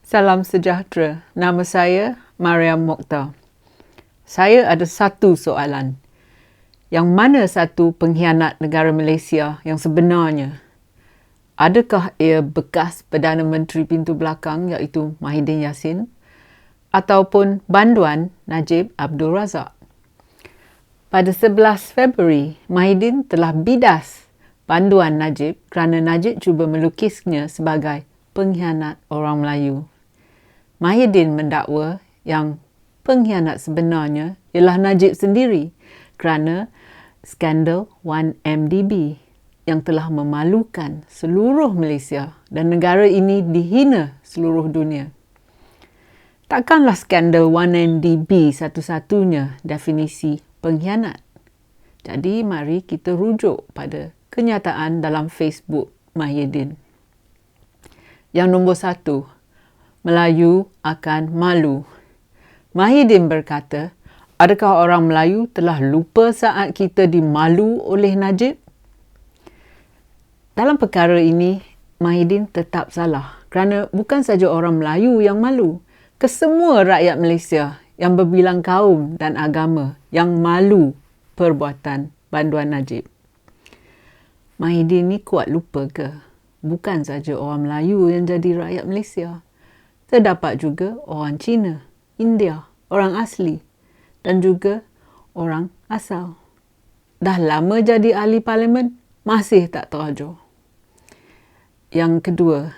Salam sejahtera. Nama saya Mariam Mokhtar. Saya ada satu soalan. Yang mana satu pengkhianat negara Malaysia yang sebenarnya? Adakah ia bekas Perdana Menteri pintu belakang iaitu Mahidin Yassin ataupun banduan Najib Abdul Razak? Pada 11 Februari, Mahidin telah bidas banduan Najib kerana Najib cuba melukisnya sebagai pengkhianat orang Melayu. Mahidin mendakwa yang pengkhianat sebenarnya ialah Najib sendiri kerana skandal 1MDB yang telah memalukan seluruh Malaysia dan negara ini dihina seluruh dunia. Takkanlah skandal 1MDB satu-satunya definisi pengkhianat. Jadi mari kita rujuk pada kenyataan dalam Facebook Mahidin. Yang nombor 1, Melayu akan malu. Mahidin berkata, adakah orang Melayu telah lupa saat kita dimalu oleh Najib? Dalam perkara ini, Mahidin tetap salah kerana bukan saja orang Melayu yang malu, kesemua rakyat Malaysia yang berbilang kaum dan agama yang malu perbuatan banduan Najib. Mahidin ni kuat lupa ke? Bukan saja orang Melayu yang jadi rakyat Malaysia. Terdapat juga orang Cina, India, orang asli dan juga orang asal. Dah lama jadi ahli parlimen, masih tak terajar. Yang kedua,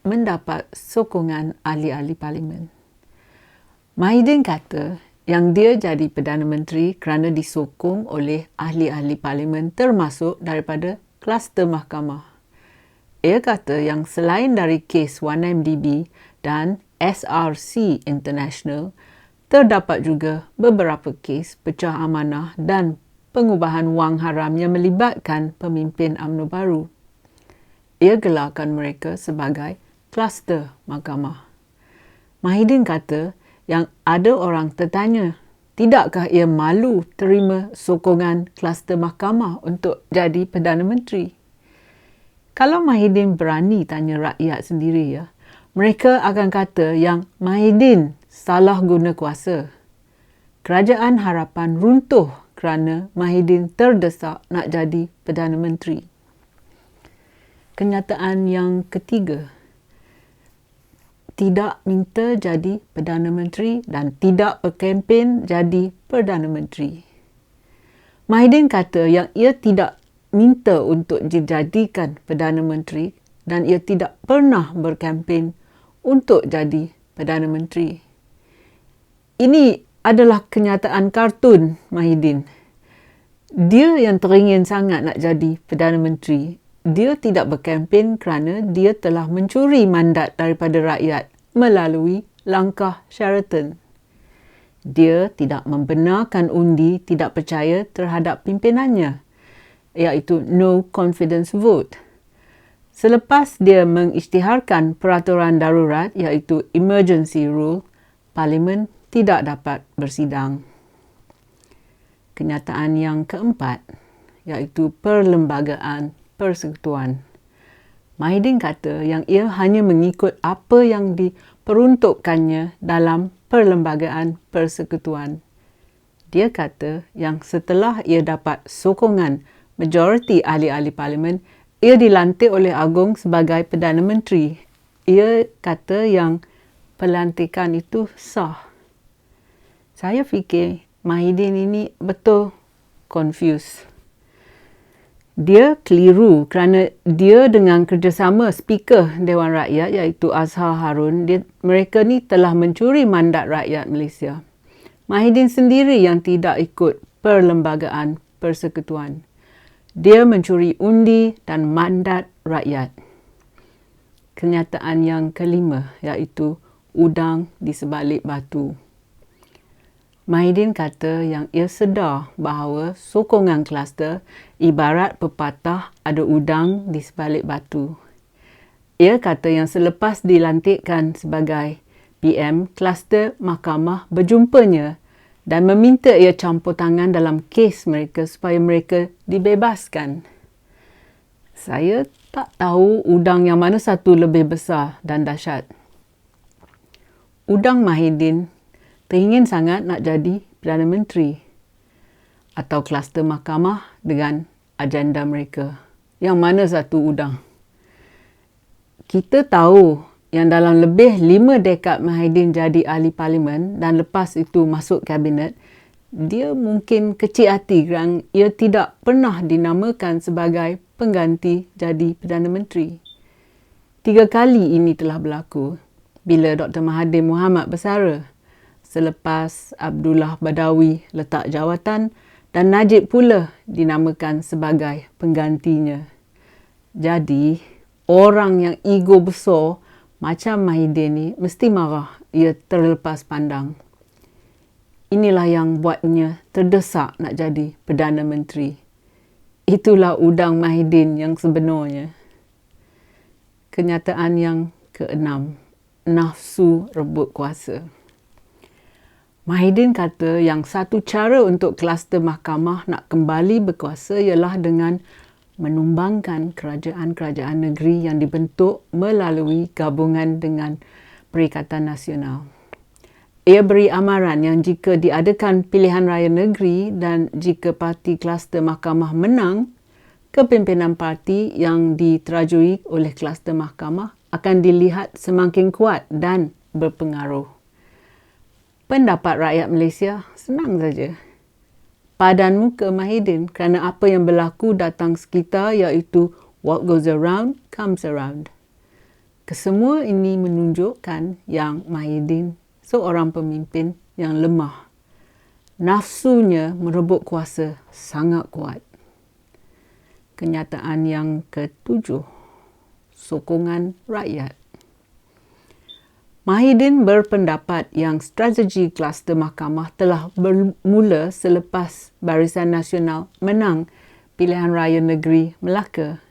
mendapat sokongan ahli-ahli parlimen. Mahidin kata yang dia jadi Perdana Menteri kerana disokong oleh ahli-ahli parlimen termasuk daripada kluster mahkamah. Ia kata yang selain dari kes 1MDB dan SRC International, terdapat juga beberapa kes pecah amanah dan pengubahan wang haram yang melibatkan pemimpin UMNO baru. Ia gelarkan mereka sebagai kluster mahkamah. Mahidin kata yang ada orang tertanya, tidakkah ia malu terima sokongan kluster mahkamah untuk jadi Perdana Menteri? Kalau Mahidin berani tanya rakyat sendiri, mereka akan kata yang Mahidin salah guna kuasa. Kerajaan Harapan runtuh kerana Mahidin terdesak nak jadi Perdana Menteri. Kenyataan yang ketiga, tidak minta jadi Perdana Menteri dan tidak berkempen jadi Perdana Menteri. Mahidin kata yang ia tidak minta untuk dijadikan Perdana Menteri dan ia tidak pernah berkempen untuk jadi Perdana Menteri. Ini adalah kenyataan kartun Mahidin. Dia yang teringin sangat nak jadi Perdana Menteri. Dia tidak berkempen kerana dia telah mencuri mandat daripada rakyat melalui langkah Sheraton. Dia tidak membenarkan undi tidak percaya terhadap pimpinannya, iaitu no confidence vote. Selepas dia mengisytiharkan peraturan darurat iaitu emergency rule, Parlimen tidak dapat bersidang. Kenyataan yang keempat iaitu perlembagaan persekutuan. Mahidin kata yang ia hanya mengikut apa yang diperuntukkannya dalam perlembagaan persekutuan. Dia kata yang setelah ia dapat sokongan majoriti ahli-ahli parlimen, ia dilantik oleh Agong sebagai Perdana Menteri. Ia kata yang pelantikan itu sah. Saya fikir Mahidin ini betul confused. Dia keliru kerana dia dengan kerjasama Speaker Dewan Rakyat iaitu Azhar Harun, mereka ni telah mencuri mandat rakyat Malaysia. Mahidin sendiri yang tidak ikut perlembagaan persekutuan. Dia mencuri undi dan mandat rakyat. Kenyataan yang kelima iaitu udang di sebalik batu. Mahidin kata yang ia sedar bahawa sokongan kluster ibarat pepatah ada udang di sebalik batu. Ia kata yang selepas dilantikkan sebagai PM, kluster mahkamah berjumpanya dan meminta ia campur tangan dalam kes mereka supaya mereka dibebaskan. Saya tak tahu udang yang mana satu lebih besar dan dahsyat. Udang Mahidin teringin sangat nak jadi Perdana Menteri atau kluster mahkamah dengan agenda mereka. Yang mana satu udang? Kita tahu yang dalam lebih 5 dekad Mahidin jadi ahli parlimen dan lepas itu masuk kabinet, dia mungkin kecil hati kerana ia tidak pernah dinamakan sebagai pengganti jadi Perdana Menteri. 3 kali ini telah berlaku bila Dr. Mahathir Mohamad bersara, selepas Abdullah Badawi letak jawatan dan Najib pula dinamakan sebagai penggantinya. Jadi, orang yang ego besar macam Mahidin ni mesti marah ia terlepas pandang. Inilah yang buatnya terdesak nak jadi Perdana Menteri. Itulah udang Mahidin yang sebenarnya. Kenyataan yang keenam, nafsu rebut kuasa. Mahidin kata yang satu cara untuk kluster mahkamah nak kembali berkuasa ialah dengan menumbangkan kerajaan-kerajaan negeri yang dibentuk melalui gabungan dengan Perikatan Nasional. Ia beri amaran yang jika diadakan pilihan raya negeri dan jika parti kluster mahkamah menang, kepimpinan parti yang diterajui oleh kluster mahkamah akan dilihat semakin kuat dan berpengaruh. Pendapat rakyat Malaysia senang saja. Padan muka Mahidin kerana apa yang berlaku datang sekitar iaitu what goes around comes around. Kesemua ini menunjukkan yang Mahidin seorang pemimpin yang lemah. Nafsunya merebut kuasa sangat kuat. Kenyataan yang ketujuh, sokongan rakyat. Mahidin berpendapat yang strategi kluster mahkamah telah bermula selepas Barisan Nasional menang pilihan raya negeri Melaka.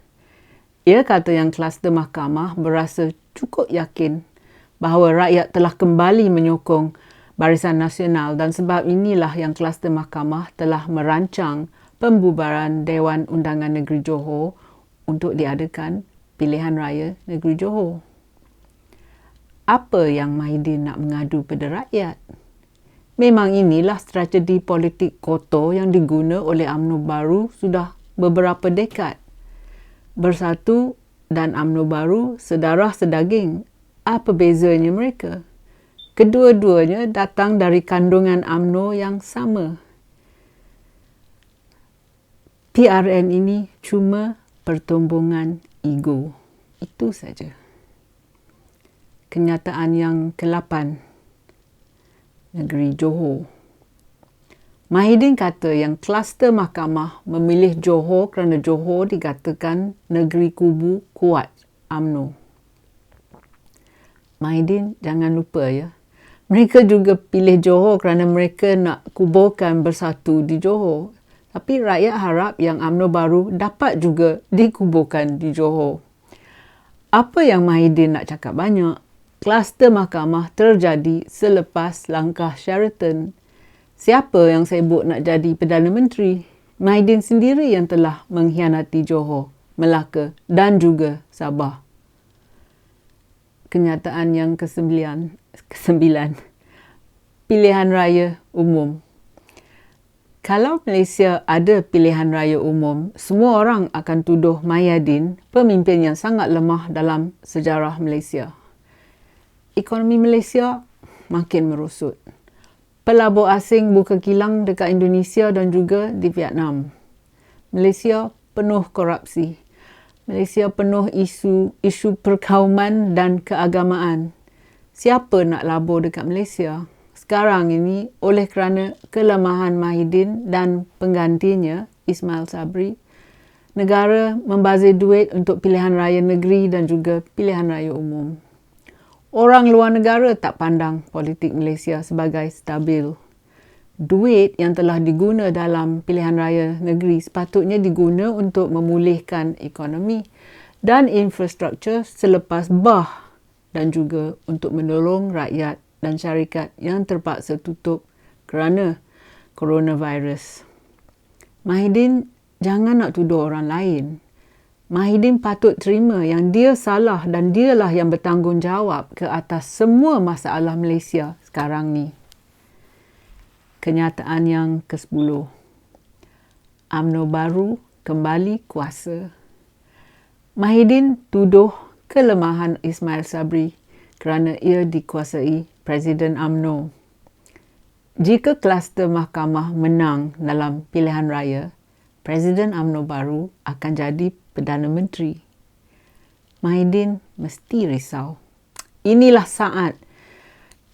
Ia kata yang kluster mahkamah berasa cukup yakin bahawa rakyat telah kembali menyokong Barisan Nasional dan sebab inilah yang kluster mahkamah telah merancang pembubaran Dewan Undangan Negeri Johor untuk diadakan pilihan raya negeri Johor. Apa yang Mahidin nak mengadu pada rakyat? Memang inilah strategi politik kotor yang diguna oleh UMNO baru sudah beberapa dekad. Bersatu dan UMNO baru sedarah sedaging. Apa bezanya mereka? Kedua-duanya datang dari kandungan UMNO yang sama. PRN ini cuma pertumbungan ego. Itu saja. Kenyataan yang ke-8, negeri Johor. Mahidin kata yang kluster mahkamah memilih Johor kerana Johor dikatakan negeri kubu kuat UMNO. Mahidin jangan lupa ya, mereka juga pilih Johor kerana mereka nak kuburkan bersatu di Johor. Tapi rakyat harap yang UMNO baru dapat juga dikuburkan di Johor. Apa yang Mahidin nak cakap banyak? Kluster mahkamah terjadi selepas langkah Sheraton. Siapa yang sibuk nak jadi Perdana Menteri? Mahidin sendiri yang telah mengkhianati Johor, Melaka dan juga Sabah. Kenyataan yang ke-9. Pilihan raya umum. Kalau Malaysia ada pilihan raya umum, semua orang akan tuduh Mahidin pemimpin yang sangat lemah dalam sejarah Malaysia. Ekonomi Malaysia makin merosot. Pelabur asing buka kilang dekat Indonesia dan juga di Vietnam. Malaysia penuh korupsi. Malaysia penuh isu perkauman dan keagamaan. Siapa nak labur dekat Malaysia? Sekarang ini oleh kerana kelemahan Mahidin dan penggantinya Ismail Sabri, negara membazir duit untuk pilihan raya negeri dan juga pilihan raya umum. Orang luar negara tak pandang politik Malaysia sebagai stabil. Duit yang telah diguna dalam pilihan raya negeri sepatutnya diguna untuk memulihkan ekonomi dan infrastruktur selepas bah dan juga untuk menolong rakyat dan syarikat yang terpaksa tutup kerana coronavirus. Mahidin jangan nak tuduh orang lain. Mahidin patut terima yang dia salah dan dialah yang bertanggungjawab ke atas semua masalah Malaysia sekarang ni. Kenyataan yang ke-10. UMNO baru kembali kuasa. Mahidin tuduh kelemahan Ismail Sabri kerana ia dikuasai Presiden UMNO. Jika kluster mahkamah menang dalam pilihan raya, Presiden UMNO baru akan jadi Perdana Menteri. Mahidin mesti risau. Inilah saat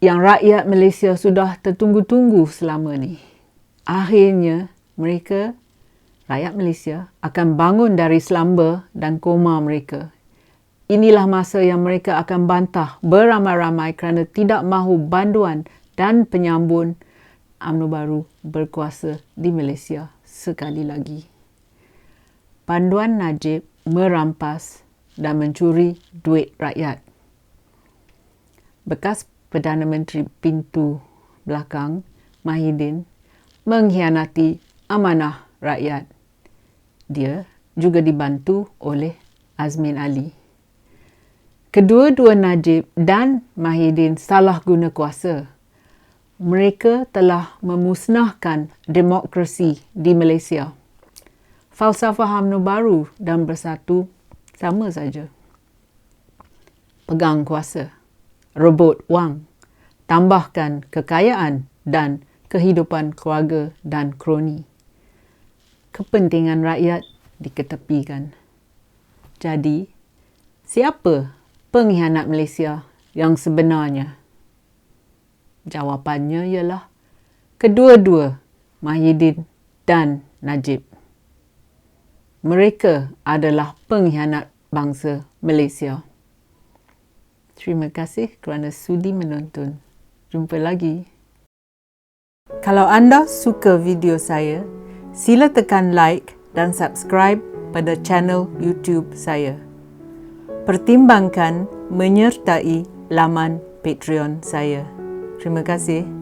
yang rakyat Malaysia sudah tertunggu-tunggu selama ni. Akhirnya, rakyat Malaysia akan bangun dari slumber dan koma mereka. Inilah masa yang mereka akan bantah beramai-ramai kerana tidak mahu banduan dan penyambun UMNO baru berkuasa di Malaysia sekali lagi. Panduan Najib merampas dan mencuri duit rakyat. Bekas Perdana Menteri pintu belakang, Mahidin, mengkhianati amanah rakyat. Dia juga dibantu oleh Azmin Ali. Kedua-dua Najib dan Mahidin salah guna kuasa. Mereka telah memusnahkan demokrasi di Malaysia. Falsafah UMNO baru dan bersatu sama saja. Pegang kuasa, rebut wang, tambahkan kekayaan dan kehidupan keluarga dan kroni. Kepentingan rakyat diketepikan. Jadi, siapa pengkhianat Malaysia yang sebenarnya? Jawapannya ialah kedua-dua Mahidin dan Najib. Mereka adalah pengkhianat bangsa Malaysia. Terima kasih kerana sudi menonton. Jumpa lagi. Kalau anda suka video saya, sila tekan like dan subscribe pada channel YouTube saya. Pertimbangkan menyertai laman Patreon saya. Terima kasih.